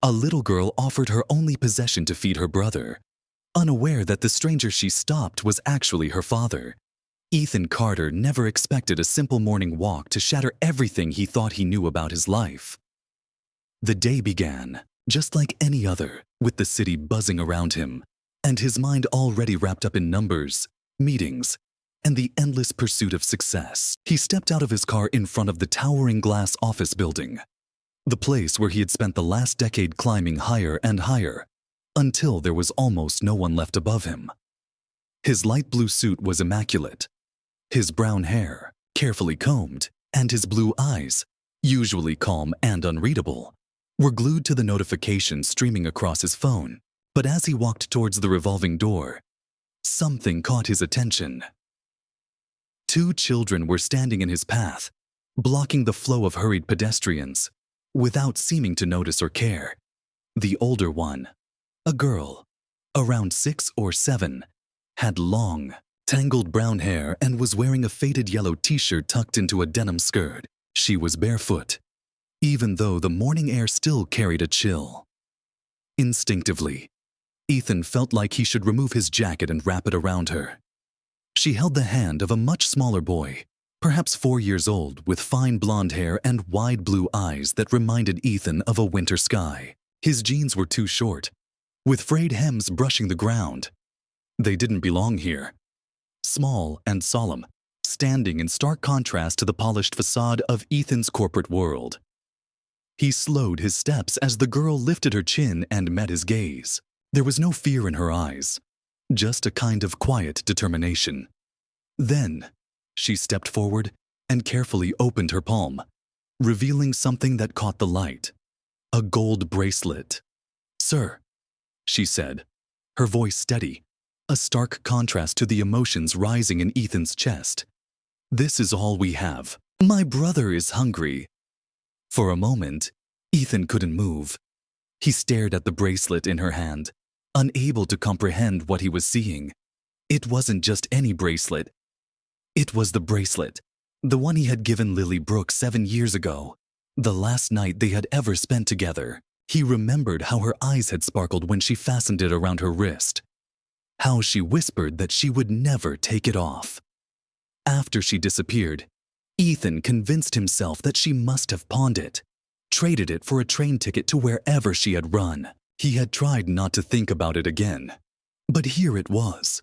A little girl offered her only possession to feed her brother, unaware that the stranger she stopped was actually her father. Ethan Carter never expected a simple morning walk to shatter everything he thought he knew about his life. The day began, just like any other, with the city buzzing around him, and his mind already wrapped up in numbers, meetings, and the endless pursuit of success. He stepped out of his car in front of the towering glass office building, the place where he had spent the last decade climbing higher and higher, until there was almost no one left above him. His light blue suit was immaculate, his brown hair carefully combed, and his blue eyes, usually calm and unreadable, were glued to the notifications streaming across his phone. But as he walked towards the revolving door, something caught his attention. Two children were standing in his path, blocking the flow of hurried pedestrians, without seeming to notice or care. The older one, a girl, around 6 or 7, had long, tangled brown hair and was wearing a faded yellow t-shirt tucked into a denim skirt. She was barefoot, even though the morning air still carried a chill. Instinctively, Ethan felt like he should remove his jacket and wrap it around her. She held the hand of a much smaller boy, perhaps 4 years old, with fine blonde hair and wide blue eyes that reminded Ethan of a winter sky. His jeans were too short, with frayed hems brushing the ground. They didn't belong here. Small and solemn, standing in stark contrast to the polished facade of Ethan's corporate world. He slowed his steps as the girl lifted her chin and met his gaze. There was no fear in her eyes, just a kind of quiet determination. Then, she stepped forward and carefully opened her palm, revealing something that caught the light. A gold bracelet. "Sir," she said, her voice steady, a stark contrast to the emotions rising in Ethan's chest. "This is all we have. My brother is hungry." For a moment, Ethan couldn't move. He stared at the bracelet in her hand, unable to comprehend what he was seeing. It wasn't just any bracelet. It was the bracelet, the one he had given Lily Brooke 7 years ago, the last night they had ever spent together. He remembered how her eyes had sparkled when she fastened it around her wrist, how she whispered that she would never take it off. After she disappeared, Ethan convinced himself that she must have pawned it, traded it for a train ticket to wherever she had run. He had tried not to think about it again, but here it was,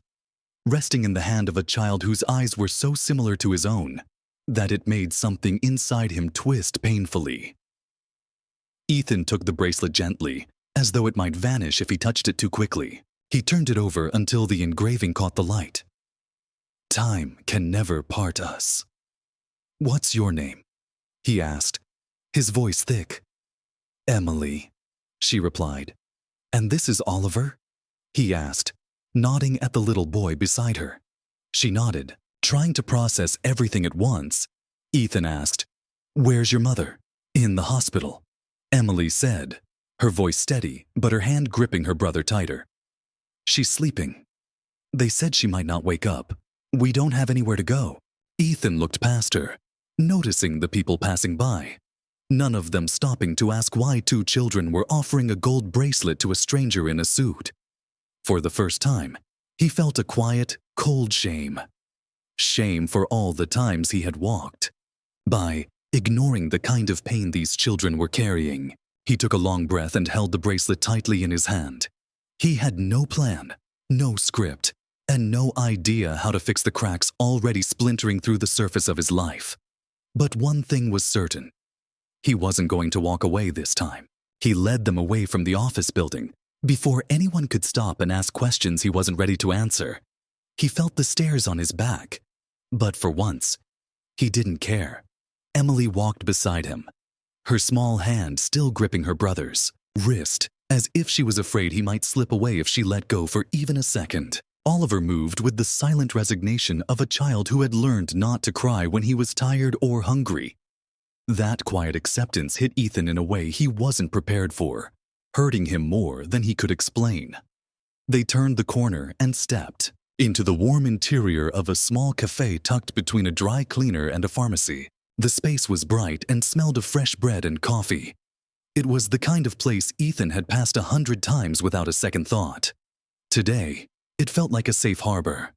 resting in the hand of a child whose eyes were so similar to his own that it made something inside him twist painfully. Ethan took the bracelet gently, as though it might vanish if he touched it too quickly. He turned it over until the engraving caught the light. "Time can never part us." "What's your name?" he asked, his voice thick. "Emily," she replied. "And this is Oliver?" he asked, nodding at the little boy beside her. She nodded, trying to process everything at once. Ethan asked, "Where's your mother?" "In the hospital," Emily said, her voice steady, but her hand gripping her brother tighter. "She's sleeping. They said she might not wake up. We don't have anywhere to go." Ethan looked past her, noticing the people passing by, none of them stopping to ask why two children were offering a gold bracelet to a stranger in a suit. For the first time, he felt a quiet, cold shame. Shame for all the times he had walked by, ignoring the kind of pain these children were carrying. He took a long breath and held the bracelet tightly in his hand. He had no plan, no script, and no idea how to fix the cracks already splintering through the surface of his life. But one thing was certain. He wasn't going to walk away this time. He led them away from the office building before anyone could stop and ask questions he wasn't ready to answer. He felt the stares on his back, but for once, he didn't care. Emily walked beside him, her small hand still gripping her brother's wrist, as if she was afraid he might slip away if she let go for even a second. Oliver moved with the silent resignation of a child who had learned not to cry when he was tired or hungry. That quiet acceptance hit Ethan in a way he wasn't prepared for, hurting him more than he could explain. They turned the corner and stepped into the warm interior of a small cafe tucked between a dry cleaner and a pharmacy. The space was bright and smelled of fresh bread and coffee. It was the kind of place Ethan had passed 100 times without a second thought. Today, it felt like a safe harbor.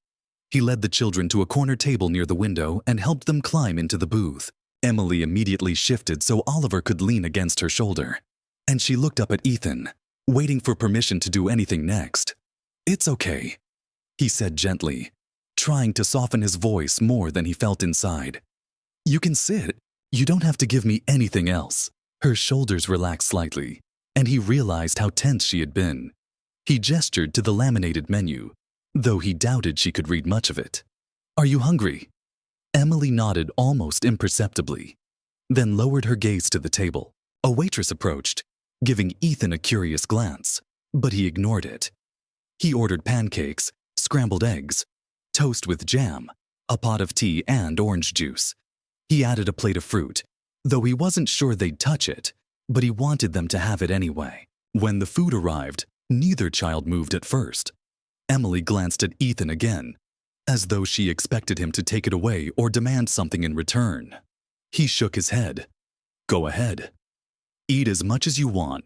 He led the children to a corner table near the window and helped them climb into the booth. Emily immediately shifted so Oliver could lean against her shoulder, and she looked up at Ethan, waiting for permission to do anything next. "It's okay," he said gently, trying to soften his voice more than he felt inside. "You can sit. You don't have to give me anything else." Her shoulders relaxed slightly, and he realized how tense she had been. He gestured to the laminated menu, though he doubted she could read much of it. "Are you hungry?" Emily nodded almost imperceptibly, then lowered her gaze to the table. A waitress approached, giving Ethan a curious glance, but he ignored it. He ordered pancakes, scrambled eggs, toast with jam, a pot of tea and orange juice. He added a plate of fruit, though he wasn't sure they'd touch it, but he wanted them to have it anyway. When the food arrived, neither child moved at first. Emily glanced at Ethan again, as though she expected him to take it away or demand something in return. He shook his head. "Go ahead. Eat as much as you want."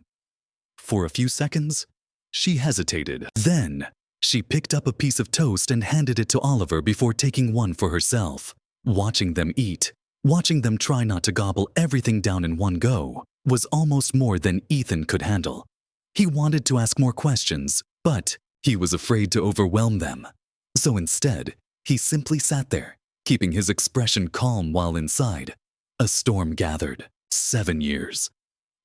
For a few seconds, she hesitated. Then, she picked up a piece of toast and handed it to Oliver before taking one for herself. Watching them eat, watching them try not to gobble everything down in one go, was almost more than Ethan could handle. He wanted to ask more questions, but he was afraid to overwhelm them. So instead, he simply sat there, keeping his expression calm while inside. A storm gathered. 7 years.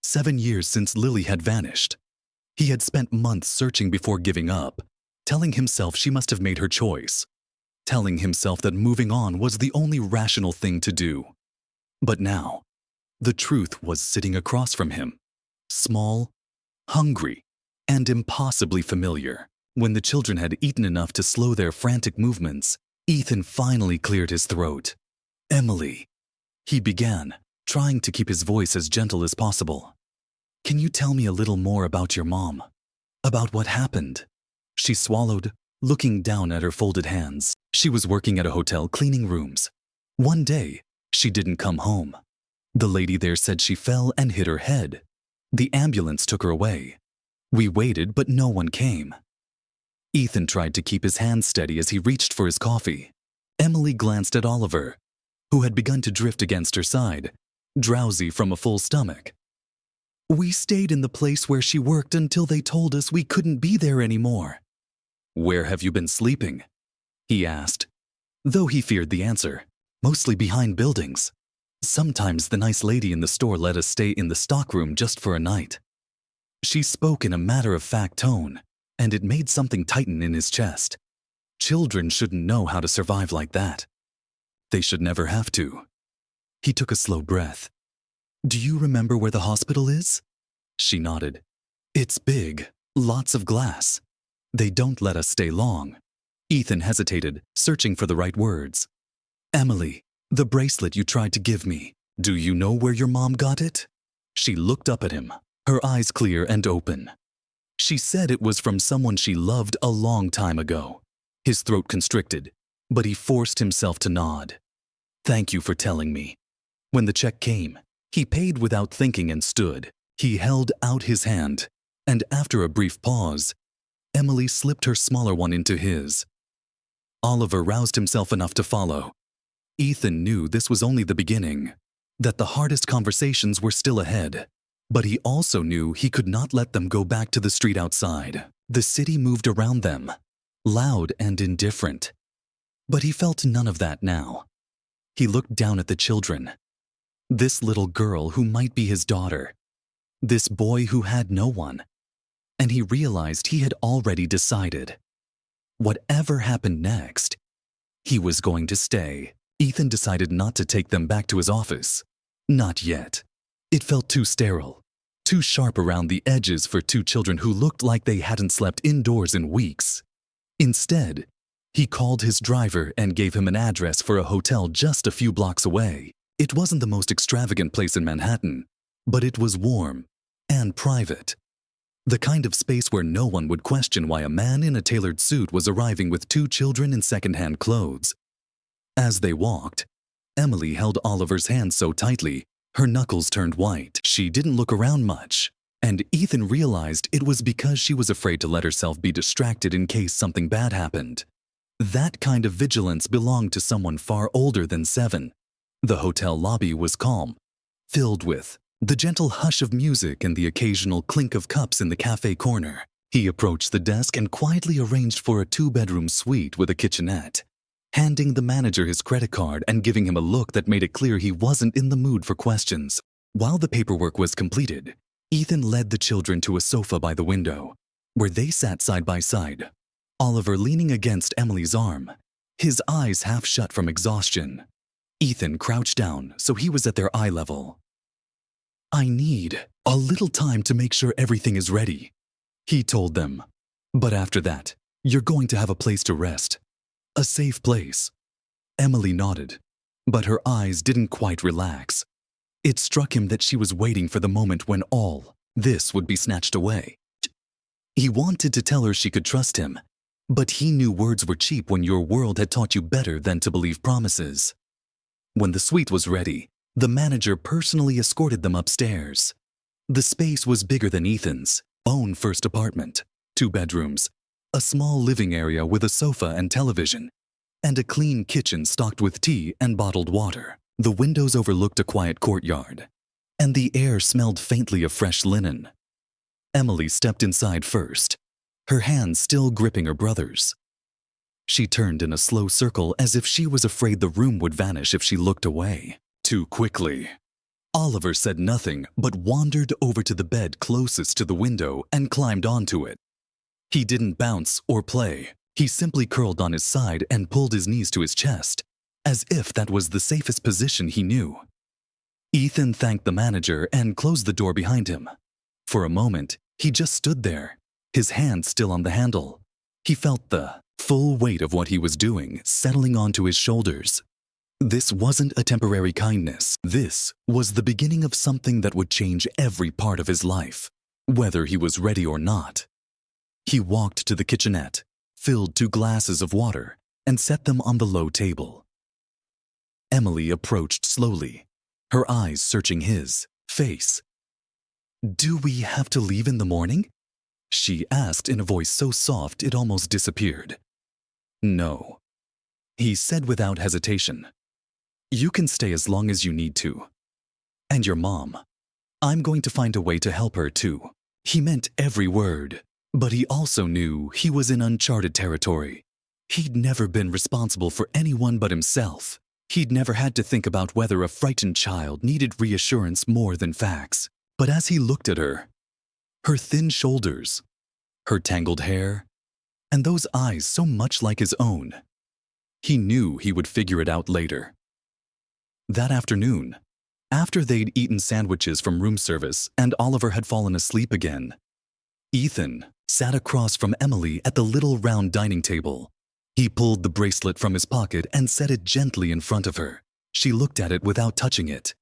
7 years since Lily had vanished. He had spent months searching before giving up, telling himself she must have made her choice, telling himself that moving on was the only rational thing to do. But now, the truth was sitting across from him, small, hungry, and impossibly familiar. When the children had eaten enough to slow their frantic movements, Ethan finally cleared his throat. "Emily," he began, trying to keep his voice as gentle as possible. "Can you tell me a little more about your mom? About what happened?" She swallowed, looking down at her folded hands. She was working at a hotel cleaning rooms. One day, she didn't come home. The lady there said she fell and hit her head. The ambulance took her away. We waited, but no one came. Ethan tried to keep his hands steady as he reached for his coffee. Emily glanced at Oliver, who had begun to drift against her side, drowsy from a full stomach. "We stayed in the place where she worked until they told us we couldn't be there anymore." "Where have you been sleeping?" he asked, though he feared the answer. "Mostly behind buildings. Sometimes the nice lady in the store let us stay in the stockroom just for a night." She spoke in a matter-of-fact tone, and it made something tighten in his chest. Children shouldn't know how to survive like that. They should never have to. He took a slow breath. "Do you remember where the hospital is?" She nodded. "It's big, lots of glass. They don't let us stay long." Ethan hesitated, searching for the right words. "Emily, the bracelet you tried to give me, do you know where your mom got it?" She looked up at him, her eyes clear and open. She said it was from someone she loved a long time ago. His throat constricted, but he forced himself to nod. "Thank you for telling me." When the check came, he paid without thinking and stood. He held out his hand, and after a brief pause, Emily slipped her smaller one into his. Oliver roused himself enough to follow. Ethan knew this was only the beginning, that the hardest conversations were still ahead. But he also knew he could not let them go back to the street outside. The city moved around them, loud and indifferent. But he felt none of that now. He looked down at the children. This little girl who might be his daughter. This boy who had no one. And he realized he had already decided. Whatever happened next, he was going to stay. Ethan decided not to take them back to his office. Not yet. It felt too sterile, too sharp around the edges for two children who looked like they hadn't slept indoors in weeks. Instead, he called his driver and gave him an address for a hotel just a few blocks away. It wasn't the most extravagant place in Manhattan, but it was warm and private. The kind of space where no one would question why a man in a tailored suit was arriving with two children in second-hand clothes. As they walked, Emily held Oliver's hand so tightly Her knuckles turned white. She didn't look around much, and Ethan realized it was because she was afraid to let herself be distracted in case something bad happened. That kind of vigilance belonged to someone far older than 7. The hotel lobby was calm, filled with the gentle hush of music and the occasional clink of cups in the cafe corner. He approached the desk and quietly arranged for a 2-bedroom suite with a kitchenette, handing the manager his credit card and giving him a look that made it clear he wasn't in the mood for questions. While the paperwork was completed, Ethan led the children to a sofa by the window, where they sat side by side, Oliver leaning against Emily's arm, his eyes half shut from exhaustion. Ethan crouched down so he was at their eye level. "I need a little time to make sure everything is ready," he told them. "But after that, you're going to have a place to rest. A safe place." Emily nodded, but her eyes didn't quite relax. It struck him that she was waiting for the moment when all this would be snatched away. He wanted to tell her she could trust him, but he knew words were cheap when your world had taught you better than to believe promises. When the suite was ready, the manager personally escorted them upstairs. The space was bigger than Ethan's own first apartment, 2 bedrooms, a small living area with a sofa and television, and a clean kitchen stocked with tea and bottled water. The windows overlooked a quiet courtyard, and the air smelled faintly of fresh linen. Emily stepped inside first, her hands still gripping her brother's. She turned in a slow circle as if she was afraid the room would vanish if she looked away too quickly. Oliver said nothing but wandered over to the bed closest to the window and climbed onto it. He didn't bounce or play. He simply curled on his side and pulled his knees to his chest, as if that was the safest position he knew. Ethan thanked the manager and closed the door behind him. For a moment, he just stood there, his hand still on the handle. He felt the full weight of what he was doing settling onto his shoulders. This wasn't a temporary kindness. This was the beginning of something that would change every part of his life, whether he was ready or not. He walked to the kitchenette, filled 2 glasses of water, and set them on the low table. Emily approached slowly, her eyes searching his face. "Do we have to leave in the morning?" she asked in a voice so soft it almost disappeared. "No," he said without hesitation. "You can stay as long as you need to. And your mom. I'm going to find a way to help her too." He meant every word, but he also knew he was in uncharted territory. He'd never been responsible for anyone but himself. He'd never had to think about whether a frightened child needed reassurance more than facts. But as he looked at her thin shoulders, her tangled hair, and those eyes so much like his own, he knew he would figure it out later. That afternoon, after they'd eaten sandwiches from room service and Oliver had fallen asleep again, Ethan sat across from Emily at the little round dining table. He pulled the bracelet from his pocket and set it gently in front of her. She looked at it without touching it,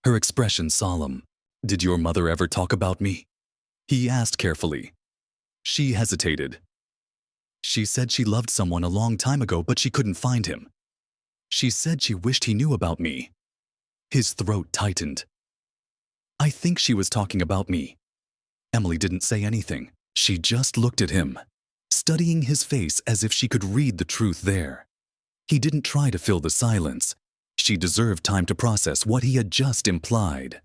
her expression solemn. "Did your mother ever talk about me?" he asked carefully. She hesitated. "She said she loved someone a long time ago, but she couldn't find him. She said she wished he knew about me." His throat tightened. "I think she was talking about me." Emily didn't say anything. She just looked at him, studying his face as if she could read the truth there. He didn't try to fill the silence. She deserved time to process what he had just implied.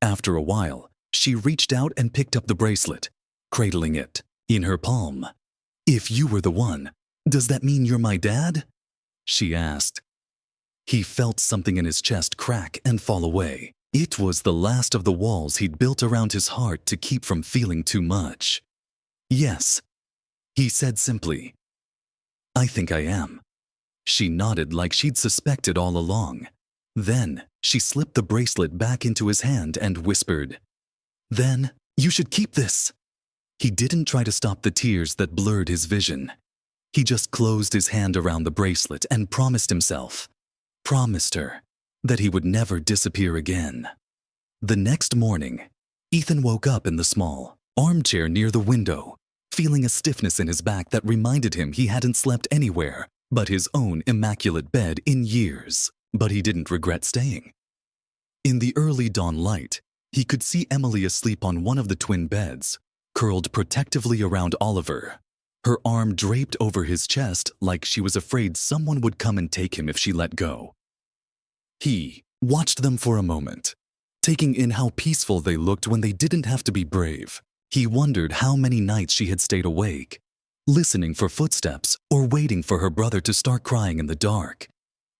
After a while, she reached out and picked up the bracelet, cradling it in her palm. "If you were the one, does that mean you're my dad?" she asked. He felt something in his chest crack and fall away. It was the last of the walls he'd built around his heart to keep from feeling too much. "Yes," he said simply. "I think I am." She nodded like she'd suspected all along. Then she slipped the bracelet back into his hand and whispered, "Then you should keep this." He didn't try to stop the tears that blurred his vision. He just closed his hand around the bracelet and promised her, that he would never disappear again. The next morning, Ethan woke up in the small armchair near the window, feeling a stiffness in his back that reminded him he hadn't slept anywhere but his own immaculate bed in years. But he didn't regret staying. In the early dawn light, he could see Emily asleep on one of the twin beds, curled protectively around Oliver, her arm draped over his chest like she was afraid someone would come and take him if she let go. He watched them for a moment, taking in how peaceful they looked when they didn't have to be brave. He wondered how many nights she had stayed awake, listening for footsteps or waiting for her brother to start crying in the dark.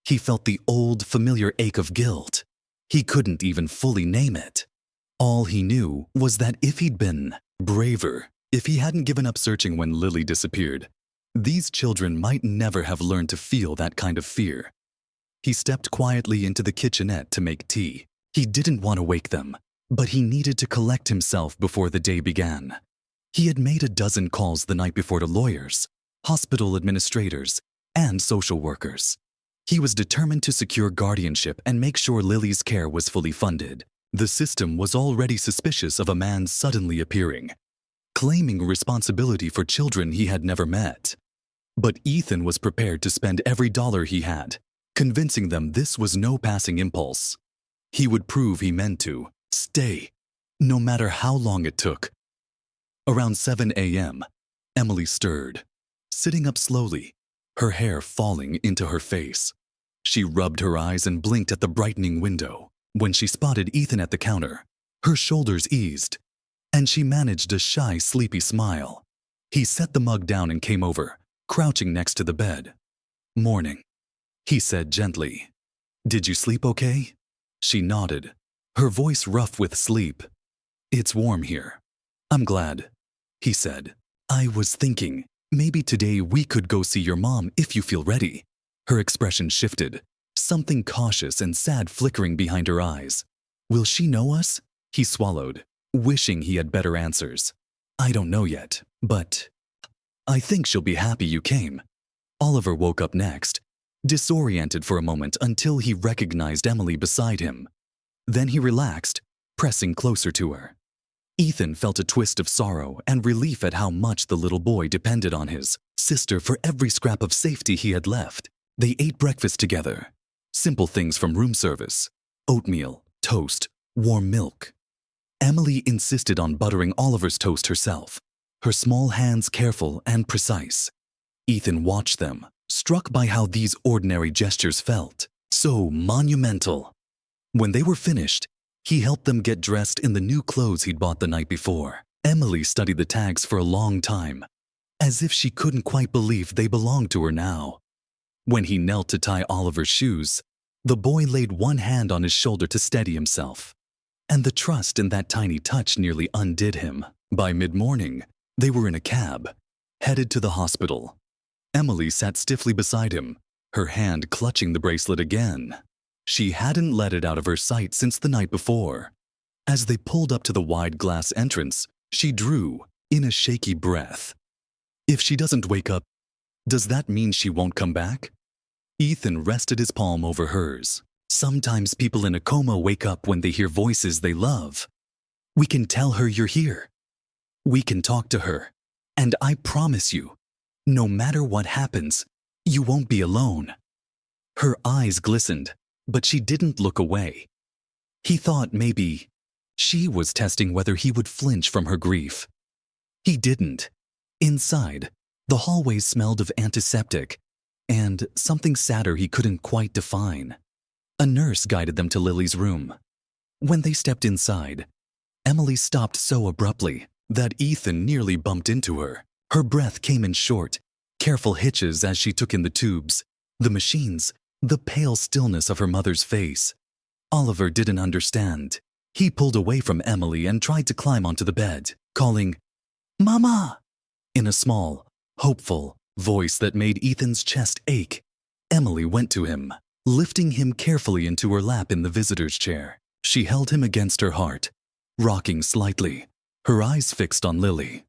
He felt the old, familiar ache of guilt. He couldn't even fully name it. All he knew was that if he'd been braver, if he hadn't given up searching when Lily disappeared, these children might never have learned to feel that kind of fear. He stepped quietly into the kitchenette to make tea. He didn't want to wake them, but he needed to collect himself before the day began. He had made a dozen calls the night before to lawyers, hospital administrators, and social workers. He was determined to secure guardianship and make sure Lily's care was fully funded. The system was already suspicious of a man suddenly appearing, claiming responsibility for children he had never met. But Ethan was prepared to spend every dollar he had, convincing them this was no passing impulse. He would prove he meant to stay, no matter how long it took. Around 7 a.m., Emily stirred, sitting up slowly, her hair falling into her face. She rubbed her eyes and blinked at the brightening window. When she spotted Ethan at the counter, her shoulders eased, and she managed a shy, sleepy smile. He set the mug down and came over, crouching next to the bed. "Morning," he said gently. "Did you sleep okay?" She nodded, her voice rough with sleep. "It's warm here." "I'm glad," he said. "I was thinking, maybe today we could go see your mom if you feel ready." Her expression shifted, something cautious and sad flickering behind her eyes. "Will she know us?" He swallowed, wishing he had better answers. "I don't know yet, but I think she'll be happy you came." Oliver woke up next, disoriented for a moment until he recognized Emily beside him. Then he relaxed, pressing closer to her. Ethan felt a twist of sorrow and relief at how much the little boy depended on his sister for every scrap of safety he had left. They ate breakfast together. Simple things from room service: oatmeal, toast, warm milk. Emily insisted on buttering Oliver's toast herself, her small hands careful and precise. Ethan watched them, struck by how these ordinary gestures felt so monumental. When they were finished, he helped them get dressed in the new clothes he'd bought the night before. Emily studied the tags for a long time, as if she couldn't quite believe they belonged to her now. When he knelt to tie Oliver's shoes, the boy laid one hand on his shoulder to steady himself, and the trust in that tiny touch nearly undid him. By mid-morning, they were in a cab, headed to the hospital. Emily sat stiffly beside him, her hand clutching the bracelet again. She hadn't let it out of her sight since the night before. As they pulled up to the wide glass entrance, she drew in a shaky breath. If she doesn't wake up, does that mean she won't come back? Ethan rested his palm over hers. Sometimes people in a coma wake up when they hear voices they love. We can tell her you're here. We can talk to her. And I promise you, no matter what happens, you won't be alone. Her eyes glistened, but she didn't look away. He thought maybe she was testing whether he would flinch from her grief. He didn't. Inside, the hallways smelled of antiseptic and something sadder he couldn't quite define. A nurse guided them to Lily's room. When they stepped inside, Emily stopped so abruptly that Ethan nearly bumped into her. Her breath came in short, careful hitches as she took in the tubes, the machines, the pale stillness of her mother's face. Oliver didn't understand. He pulled away from Emily and tried to climb onto the bed, calling, "Mama!" in a small, hopeful voice that made Ethan's chest ache. Emily went to him, lifting him carefully into her lap in the visitor's chair. She held him against her heart, rocking slightly, her eyes fixed on Lily.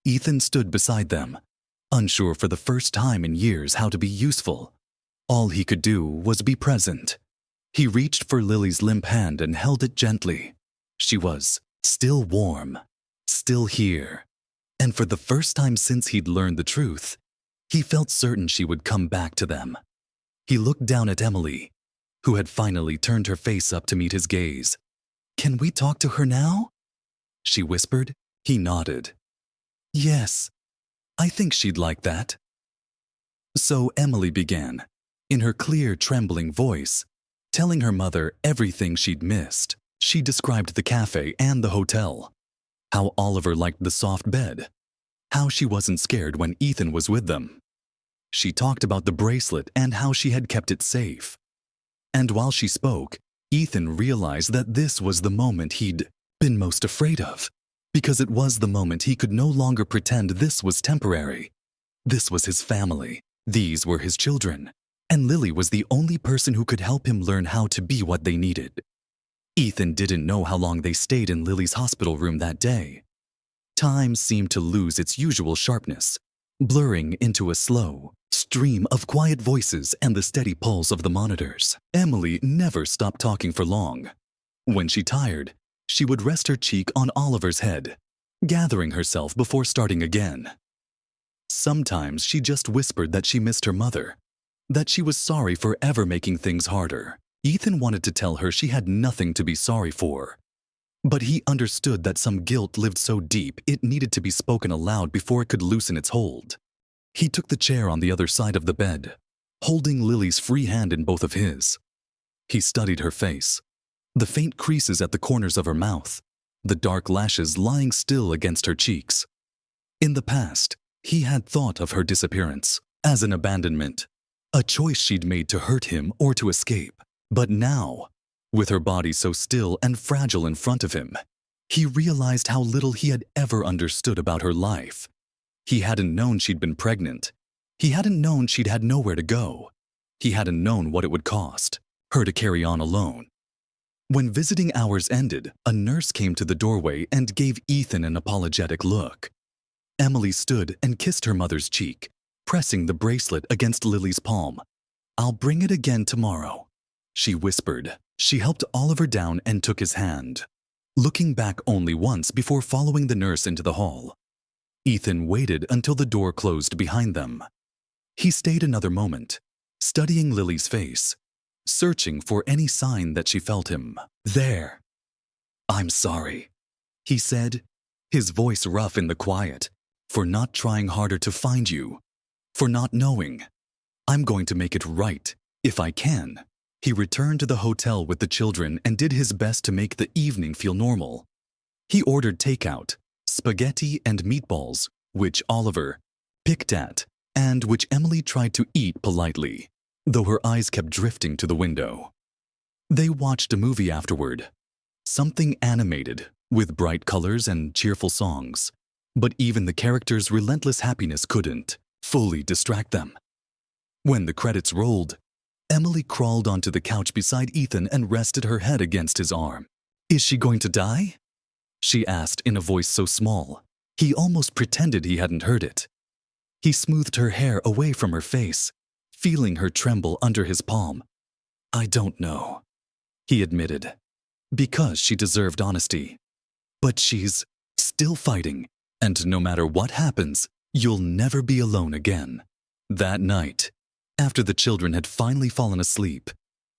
Ethan stood beside them, unsure for the first time in years how to be useful. All he could do was be present. He reached for Lily's limp hand and held it gently. She was still warm, still here. And for the first time since he'd learned the truth, he felt certain she would come back to them. He looked down at Emily, who had finally turned her face up to meet his gaze. "Can we talk to her now?" she whispered. He nodded. "Yes, I think she'd like that." So Emily began, in her clear, trembling voice, telling her mother everything she'd missed. She described the cafe and the hotel, how Oliver liked the soft bed, how she wasn't scared when Ethan was with them. She talked about the bracelet and how she had kept it safe. And while she spoke, Ethan realized that this was the moment he'd been most afraid of, because it was the moment he could no longer pretend this was temporary. This was his family. These were his children. And Lily was the only person who could help him learn how to be what they needed. Ethan didn't know how long they stayed in Lily's hospital room that day. Time seemed to lose its usual sharpness, blurring into a slow stream of quiet voices and the steady pulse of the monitors. Emily never stopped talking for long. When she tired, she would rest her cheek on Oliver's head, gathering herself before starting again. Sometimes she just whispered that she missed her mother, that she was sorry for ever making things harder. Ethan wanted to tell her she had nothing to be sorry for, but he understood that some guilt lived so deep it needed to be spoken aloud before it could loosen its hold. He took the chair on the other side of the bed, holding Lily's free hand in both of his. He studied her face, the faint creases at the corners of her mouth, the dark lashes lying still against her cheeks. In the past, he had thought of her disappearance as an abandonment, a choice she'd made to hurt him or to escape. But now, with her body so still and fragile in front of him, he realized how little he had ever understood about her life. He hadn't known she'd been pregnant. He hadn't known she'd had nowhere to go. He hadn't known what it would cost her to carry on alone. When visiting hours ended, a nurse came to the doorway and gave Ethan an apologetic look. Emily stood and kissed her mother's cheek, pressing the bracelet against Lily's palm. "I'll bring it again tomorrow," she whispered. She helped Oliver down and took his hand, looking back only once before following the nurse into the hall. Ethan waited until the door closed behind them. He stayed another moment, studying Lily's face, searching for any sign that she felt him. "There. I'm sorry," he said, his voice rough in the quiet, "for not trying harder to find you, for not knowing. I'm going to make it right, if I can." He returned to the hotel with the children and did his best to make the evening feel normal. He ordered takeout, spaghetti and meatballs, which Oliver picked at, and which Emily tried to eat politely, though her eyes kept drifting to the window. They watched a movie afterward, something animated, with bright colors and cheerful songs, but even the characters' relentless happiness couldn't fully distract them. When the credits rolled, Emily crawled onto the couch beside Ethan and rested her head against his arm. "Is she going to die?" she asked in a voice so small, he almost pretended he hadn't heard it. He smoothed her hair away from her face, feeling her tremble under his palm. "I don't know," he admitted, because she deserved honesty. "But she's still fighting, and no matter what happens, you'll never be alone again." That night, after the children had finally fallen asleep,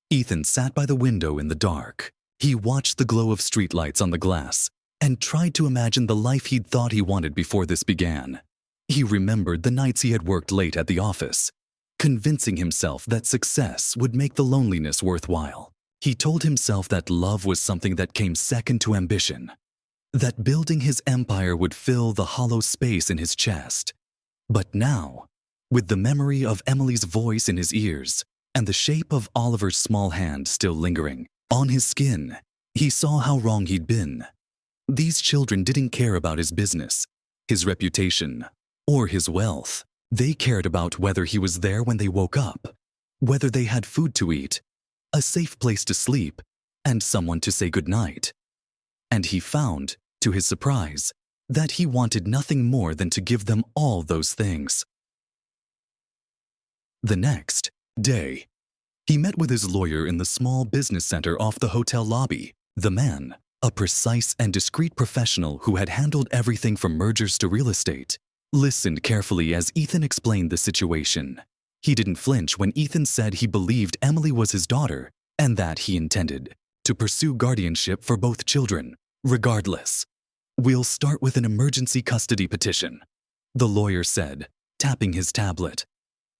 Ethan sat by the window in the dark. He watched the glow of streetlights on the glass and tried to imagine the life he'd thought he wanted before this began. He remembered the nights he had worked late at the office, convincing himself that success would make the loneliness worthwhile. He told himself that love was something that came second to ambition, that building his empire would fill the hollow space in his chest. But now, with the memory of Emily's voice in his ears and the shape of Oliver's small hand still lingering on his skin, he saw how wrong he'd been. These children didn't care about his business, his reputation, or his wealth. They cared about whether he was there when they woke up, whether they had food to eat, a safe place to sleep, and someone to say goodnight. And he found, to his surprise, that he wanted nothing more than to give them all those things. The next day, he met with his lawyer in the small business center off the hotel lobby. The man, a precise and discreet professional who had handled everything from mergers to real estate, listened carefully as Ethan explained the situation. He didn't flinch when Ethan said he believed Emily was his daughter and that he intended to pursue guardianship for both children, regardless. "We'll start with an emergency custody petition," the lawyer said, tapping his tablet.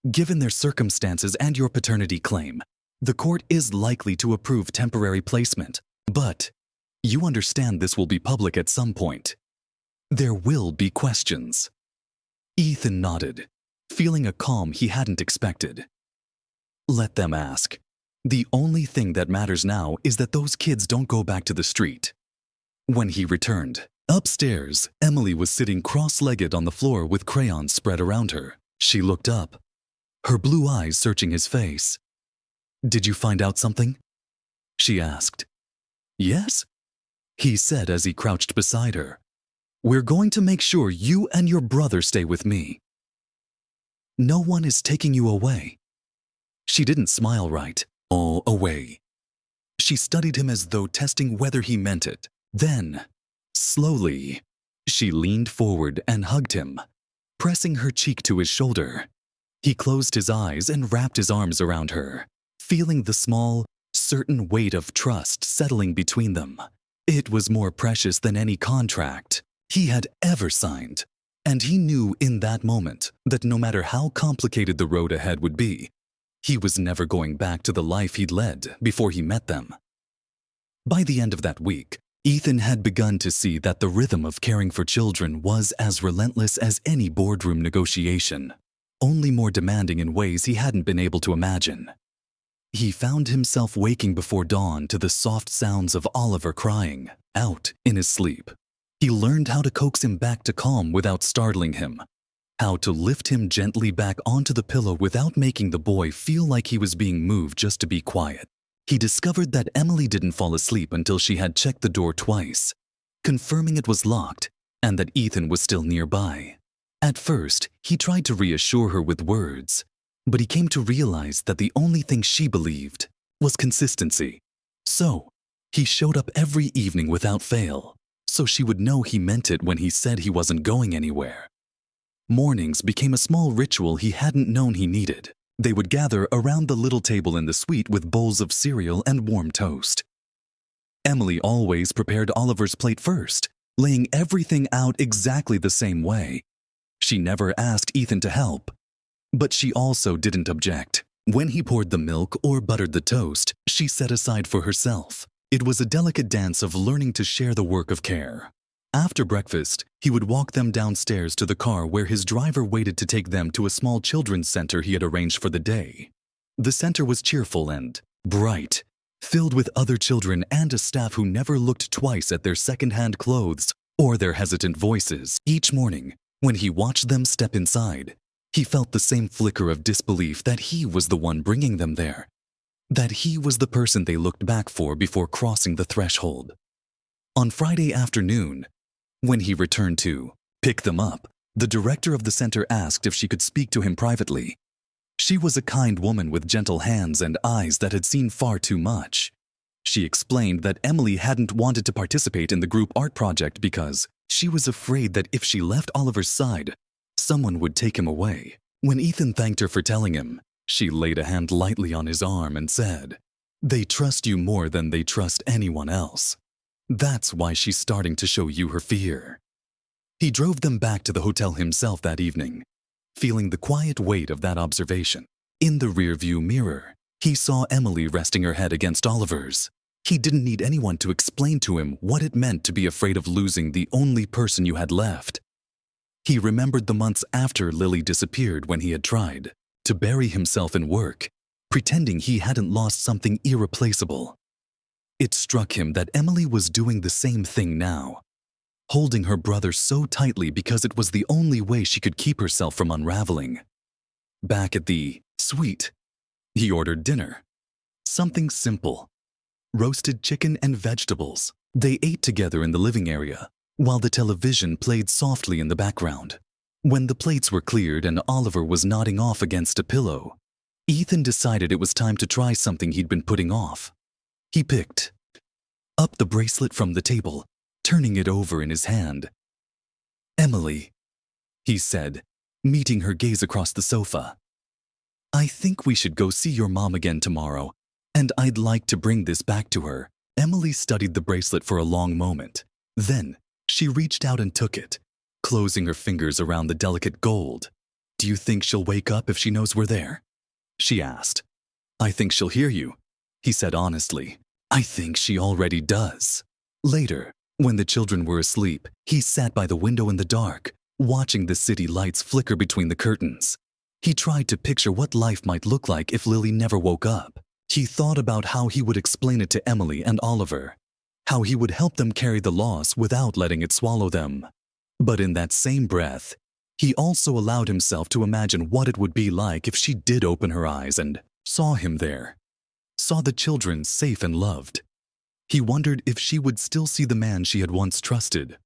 "Given their circumstances and your paternity claim, the court is likely to approve temporary placement, but you understand this will be public at some point. There will be questions." Ethan nodded, feeling a calm he hadn't expected. "Let them ask. The only thing that matters now is that those kids don't go back to the street." When he returned, upstairs, Emily was sitting cross-legged on the floor with crayons spread around her. She looked up, her blue eyes searching his face. "Did you find out something?" she asked. "Yes," he said as he crouched beside her. "We're going to make sure you and your brother stay with me. No one is taking you away." She didn't smile right. "All away." She studied him as though testing whether he meant it. Then, slowly, she leaned forward and hugged him, pressing her cheek to his shoulder. He closed his eyes and wrapped his arms around her, feeling the small, certain weight of trust settling between them. It was more precious than any contract he had ever signed, and he knew in that moment that no matter how complicated the road ahead would be, he was never going back to the life he'd led before he met them. By the end of that week, Ethan had begun to see that the rhythm of caring for children was as relentless as any boardroom negotiation, only more demanding in ways he hadn't been able to imagine. He found himself waking before dawn to the soft sounds of Oliver crying out in his sleep. He learned how to coax him back to calm without startling him, how to lift him gently back onto the pillow without making the boy feel like he was being moved just to be quiet. He discovered that Emily didn't fall asleep until she had checked the door twice, confirming it was locked and that Ethan was still nearby. At first, he tried to reassure her with words, but he came to realize that the only thing she believed was consistency. So, he showed up every evening without fail, so she would know he meant it when he said he wasn't going anywhere. Mornings became a small ritual he hadn't known he needed. They would gather around the little table in the suite with bowls of cereal and warm toast. Emily always prepared Oliver's plate first, laying everything out exactly the same way. She never asked Ethan to help, but she also didn't object. When he poured the milk or buttered the toast, she set aside for herself. It was a delicate dance of learning to share the work of care. After breakfast, he would walk them downstairs to the car where his driver waited to take them to a small children's center he had arranged for the day. The center was cheerful and bright, filled with other children and a staff who never looked twice at their second-hand clothes or their hesitant voices. Each morning, when he watched them step inside, he felt the same flicker of disbelief that he was the one bringing them there, that he was the person they looked back for before crossing the threshold. On Friday afternoon, when he returned to pick them up, the director of the center asked if she could speak to him privately. She was a kind woman with gentle hands and eyes that had seen far too much. She explained that Emily hadn't wanted to participate in the group art project because she was afraid that if she left Oliver's side, someone would take him away. When Ethan thanked her for telling him, she laid a hand lightly on his arm and said, "They trust you more than they trust anyone else. That's why she's starting to show you her fear." He drove them back to the hotel himself that evening, feeling the quiet weight of that observation. In the rearview mirror, he saw Emily resting her head against Oliver's. He didn't need anyone to explain to him what it meant to be afraid of losing the only person you had left. He remembered the months after Lily disappeared when he had tried to bury himself in work, pretending he hadn't lost something irreplaceable. It struck him that Emily was doing the same thing now, holding her brother so tightly because it was the only way she could keep herself from unraveling. Back at the suite, he ordered dinner. Something simple: roasted chicken and vegetables. They ate together in the living area, while the television played softly in the background. When the plates were cleared and Oliver was nodding off against a pillow, Ethan decided it was time to try something he'd been putting off. He picked up the bracelet from the table, turning it over in his hand. "Emily," he said, meeting her gaze across the sofa, "I think we should go see your mom again tomorrow. And I'd like to bring this back to her. Emily studied the bracelet for a long moment. Then, she reached out and took it, closing her fingers around the delicate gold. Do you think she'll wake up if she knows we're there? She asked. I think she'll hear you, he said honestly. I think she already does. Later, when the children were asleep, he sat by the window in the dark, watching the city lights flicker between the curtains. He tried to picture what life might look like if Lily never woke up. He thought about how he would explain it to Emily and Oliver, how he would help them carry the loss without letting it swallow them. But in that same breath, he also allowed himself to imagine what it would be like if she did open her eyes and saw him there, saw the children safe and loved. He wondered if she would still see the man she had once trusted,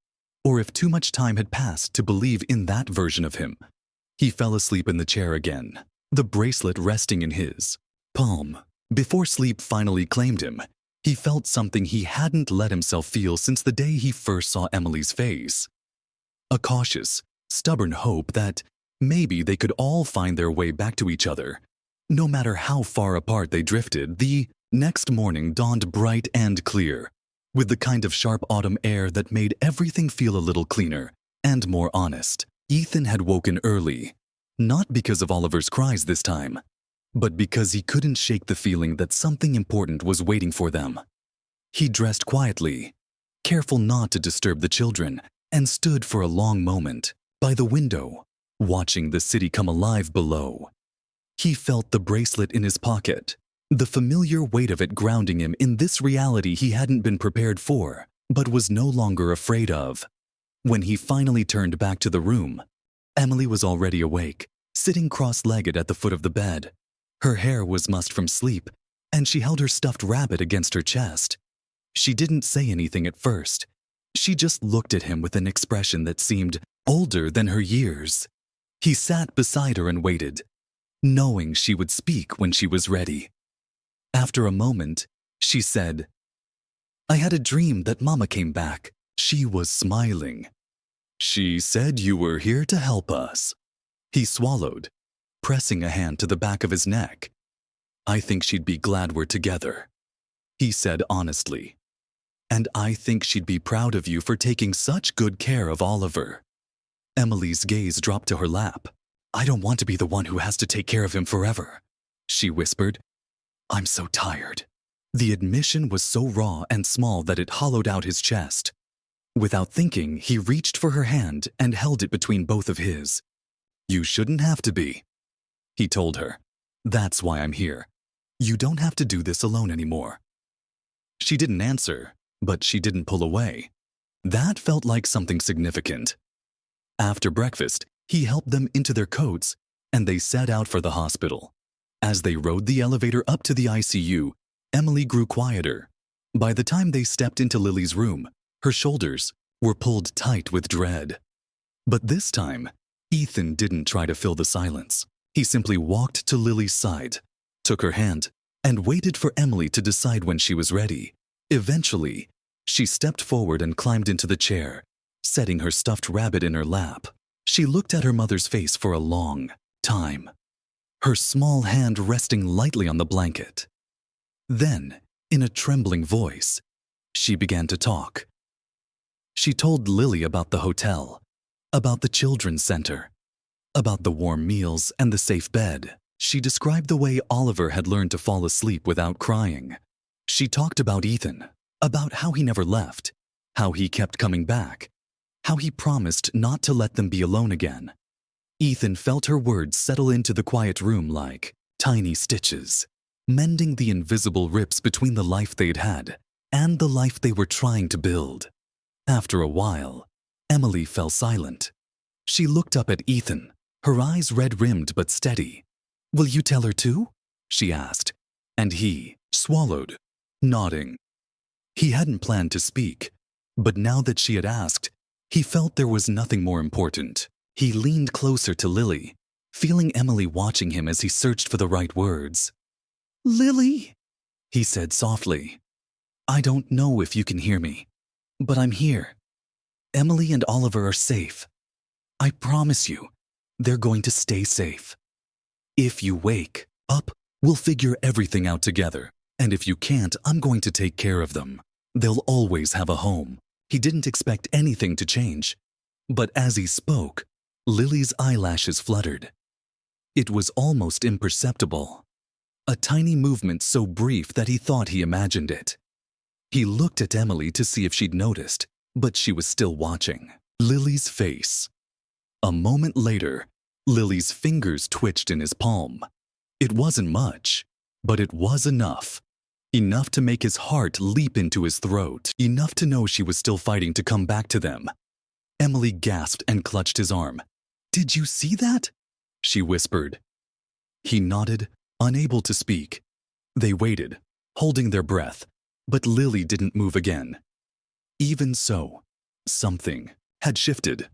or if too much time had passed to believe in that version of him. He fell asleep in the chair again, the bracelet resting in his palm. Before sleep finally claimed him, he felt something he hadn't let himself feel since the day he first saw Emily's face. A cautious, stubborn hope that maybe they could all find their way back to each other. No matter how far apart they drifted, the next morning dawned bright and clear, with the kind of sharp autumn air that made everything feel a little cleaner and more honest. Ethan had woken early, not because of Oliver's cries this time, but because he couldn't shake the feeling that something important was waiting for them. He dressed quietly, careful not to disturb the children, and stood for a long moment by the window, watching the city come alive below. He felt the bracelet in his pocket, the familiar weight of it grounding him in this reality he hadn't been prepared for, but was no longer afraid of. When he finally turned back to the room, Emily was already awake, sitting cross-legged at the foot of the bed. Her hair was mussed from sleep, and she held her stuffed rabbit against her chest. She didn't say anything at first. She just looked at him with an expression that seemed older than her years. He sat beside her and waited, knowing she would speak when she was ready. After a moment, she said, I had a dream that Mama came back. She was smiling. She said you were here to help us. He swallowed, pressing a hand to the back of his neck. I think she'd be glad we're together, he said honestly. And I think she'd be proud of you for taking such good care of Oliver. Emily's gaze dropped to her lap. I don't want to be the one who has to take care of him forever, she whispered. I'm so tired. The admission was so raw and small that it hollowed out his chest. Without thinking, he reached for her hand and held it between both of his. You shouldn't have to be, he told her. That's why I'm here. You don't have to do this alone anymore. She didn't answer, but she didn't pull away. That felt like something significant. After breakfast, he helped them into their coats, and they set out for the hospital. As they rode the elevator up to the ICU, Emily grew quieter. By the time they stepped into Lily's room, her shoulders were pulled tight with dread. But this time, Ethan didn't try to fill the silence. He simply walked to Lily's side, took her hand, and waited for Emily to decide when she was ready. Eventually, she stepped forward and climbed into the chair, setting her stuffed rabbit in her lap. She looked at her mother's face for a long time, her small hand resting lightly on the blanket. Then, in a trembling voice, she began to talk. She told Lily about the hotel, about the children's center, about the warm meals and the safe bed. She described the way Oliver had learned to fall asleep without crying. She talked about Ethan, about how he never left, how he kept coming back, how he promised not to let them be alone again. Ethan felt her words settle into the quiet room like tiny stitches, mending the invisible rips between the life they'd had and the life they were trying to build. After a while, Emily fell silent. She looked up at Ethan, her eyes red-rimmed but steady. Will you tell her too? She asked, and he swallowed, nodding. He hadn't planned to speak, but now that she had asked, he felt there was nothing more important. He leaned closer to Lily, feeling Emily watching him as he searched for the right words. Lily, he said softly. I don't know if you can hear me, but I'm here. Emily and Oliver are safe. I promise you, they're going to stay safe. If you wake up, we'll figure everything out together. And if you can't, I'm going to take care of them. They'll always have a home. He didn't expect anything to change. But as he spoke, Lily's eyelashes fluttered. It was almost imperceptible. A tiny movement so brief that he thought he imagined it. He looked at Emily to see if she'd noticed, but she was still watching. Lily's face. A moment later, Lily's fingers twitched in his palm. It wasn't much, but it was enough. Enough to make his heart leap into his throat. Enough to know she was still fighting to come back to them. Emily gasped and clutched his arm. "Did you see that?" she whispered. He nodded, unable to speak. They waited, holding their breath, but Lily didn't move again. Even so, something had shifted.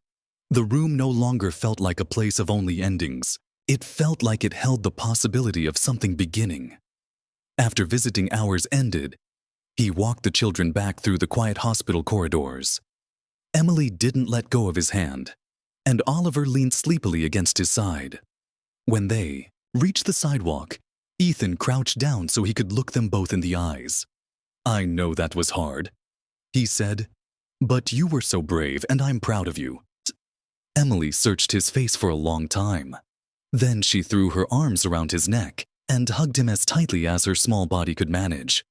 The room no longer felt like a place of only endings. It felt like it held the possibility of something beginning. After visiting hours ended, he walked the children back through the quiet hospital corridors. Emily didn't let go of his hand, and Oliver leaned sleepily against his side. When they reached the sidewalk, Ethan crouched down so he could look them both in the eyes. "I know that was hard," he said, "but you were so brave and I'm proud of you." Emily searched his face for a long time. Then she threw her arms around his neck and hugged him as tightly as her small body could manage.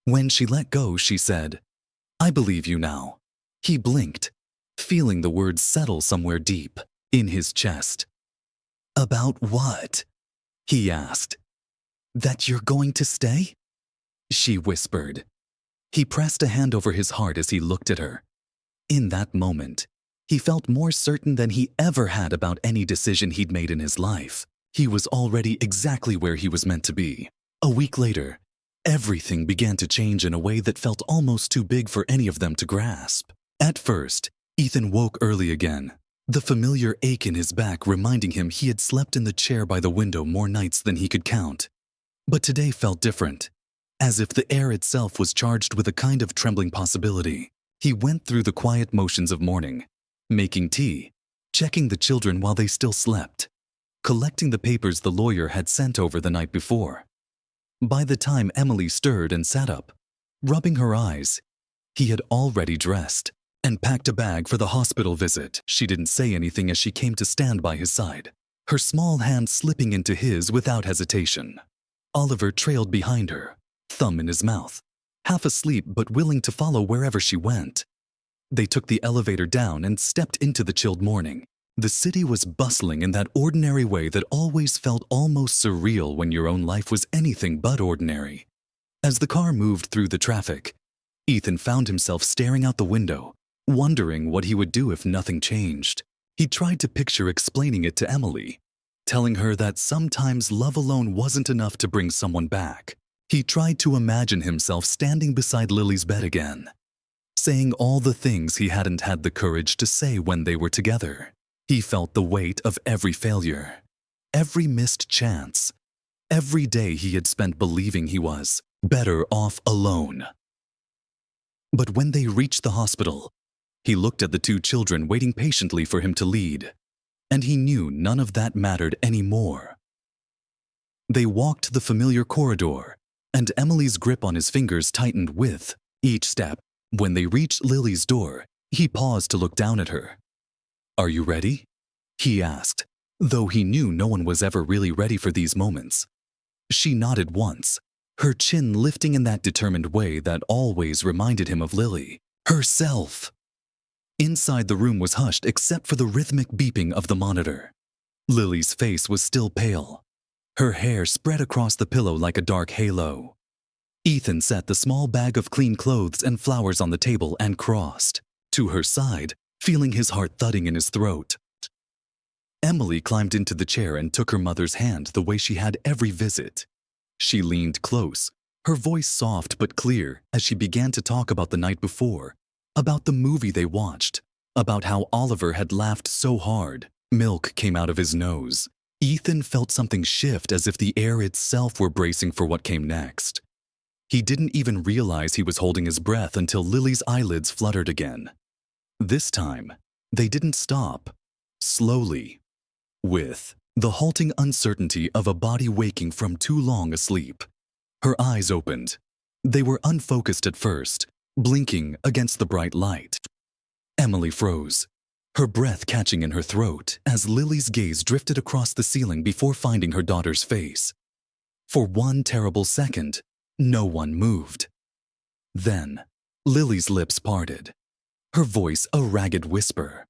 When she let go, she said, "I believe you now." He blinked, feeling the words settle somewhere deep in his chest. "About what?" he asked. "That you're going to stay?" she whispered. He pressed a hand over his heart as he looked at her. In that moment, he felt more certain than he ever had about any decision he'd made in his life. He was already exactly where he was meant to be. A week later, everything began to change in a way that felt almost too big for any of them to grasp. At first, Ethan woke early again, the familiar ache in his back reminding him he had slept in the chair by the window more nights than he could count. But today felt different, as if the air itself was charged with a kind of trembling possibility. He went through the quiet motions of morning, making tea, checking the children while they still slept, collecting the papers the lawyer had sent over the night before. By the time Emily stirred and sat up, rubbing her eyes, he had already dressed and packed a bag for the hospital visit. She didn't say anything as she came to stand by his side, her small hand slipping into his without hesitation. Oliver trailed behind her, thumb in his mouth, half asleep but willing to follow wherever she went. They took the elevator down and stepped into the chilled morning. The city was bustling in that ordinary way that always felt almost surreal when your own life was anything but ordinary. As the car moved through the traffic, Ethan found himself staring out the window, wondering what he would do if nothing changed. He tried to picture explaining it to Emily, telling her that sometimes love alone wasn't enough to bring someone back. He tried to imagine himself standing beside Lily's bed again, saying all the things he hadn't had the courage to say when they were together. He felt the weight of every failure, every missed chance, every day he had spent believing he was better off alone. But when they reached the hospital, he looked at the two children waiting patiently for him to lead, and he knew none of that mattered anymore. They walked the familiar corridor, and Emily's grip on his fingers tightened with each step. When they reached Lily's door, he paused to look down at her. "Are you ready?" he asked, though he knew no one was ever really ready for these moments. She nodded once, her chin lifting in that determined way that always reminded him of Lily, herself. Inside the room was hushed except for the rhythmic beeping of the monitor. Lily's face was still pale, her hair spread across the pillow like a dark halo. Ethan set the small bag of clean clothes and flowers on the table and crossed to her side, feeling his heart thudding in his throat. Emily climbed into the chair and took her mother's hand the way she had every visit. She leaned close, her voice soft but clear as she began to talk about the night before, about the movie they watched, about how Oliver had laughed so hard, milk came out of his nose. Ethan felt something shift as if the air itself were bracing for what came next. He didn't even realize he was holding his breath until Lily's eyelids fluttered again. This time, they didn't stop. Slowly, with the halting uncertainty of a body waking from too long a sleep. Her eyes opened. They were unfocused at first, blinking against the bright light. Emily froze, her breath catching in her throat as Lily's gaze drifted across the ceiling before finding her daughter's face. For one terrible second, no one moved. Then, Lily's lips parted, her voice a ragged whisper.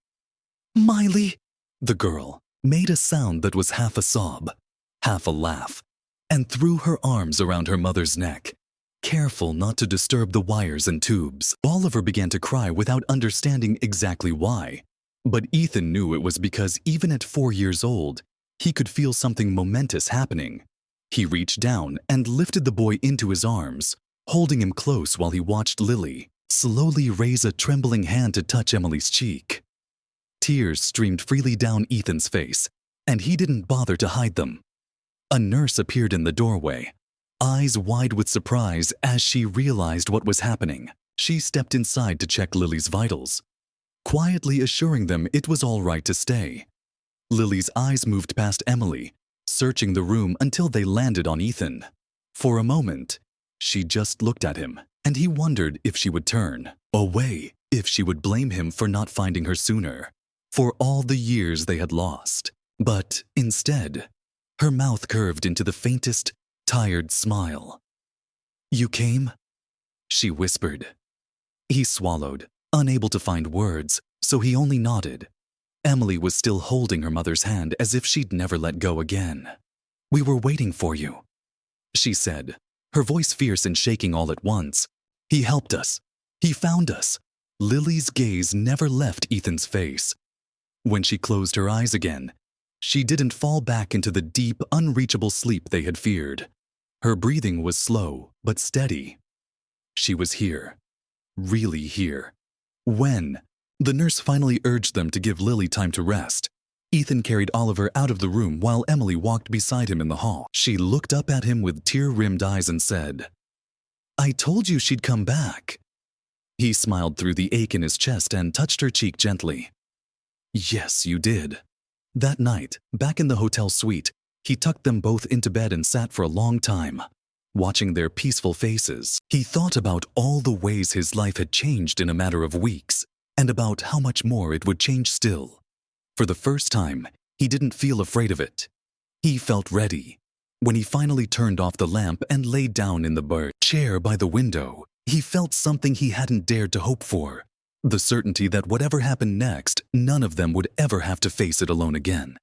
"Miley!" The girl made a sound that was half a sob, half a laugh, and threw her arms around her mother's neck, careful not to disturb the wires and tubes. Oliver began to cry without understanding exactly why, but Ethan knew it was because even at 4 years old, he could feel something momentous happening. He reached down and lifted the boy into his arms, holding him close while he watched Lily slowly raise a trembling hand to touch Emily's cheek. Tears streamed freely down Ethan's face, and he didn't bother to hide them. A nurse appeared in the doorway, eyes wide with surprise as she realized what was happening. She stepped inside to check Lily's vitals, quietly assuring them it was all right to stay. Lily's eyes moved past Emily, searching the room until they landed on Ethan. For a moment, she just looked at him, and he wondered if she would turn away, if she would blame him for not finding her sooner, for all the years they had lost. But instead, her mouth curved into the faintest, tired smile. "You came?" she whispered. He swallowed, unable to find words, so he only nodded. Emily was still holding her mother's hand as if she'd never let go again. "We were waiting for you," she said, her voice fierce and shaking all at once. "He helped us. He found us." Lily's gaze never left Ethan's face. When she closed her eyes again, she didn't fall back into the deep, unreachable sleep they had feared. Her breathing was slow but steady. She was here. Really here. When the nurse finally urged them to give Lily time to rest, Ethan carried Oliver out of the room while Emily walked beside him in the hall. She looked up at him with tear-rimmed eyes and said, "I told you she'd come back." He smiled through the ache in his chest and touched her cheek gently. "Yes, you did." That night, back in the hotel suite, he tucked them both into bed and sat for a long time, watching their peaceful faces. He thought about all the ways his life had changed in a matter of weeks, and about how much more it would change still. For the first time, he didn't feel afraid of it. He felt ready. When he finally turned off the lamp and lay down in the bar chair by the window, he felt something he hadn't dared to hope for. The certainty that whatever happened next, none of them would ever have to face it alone again.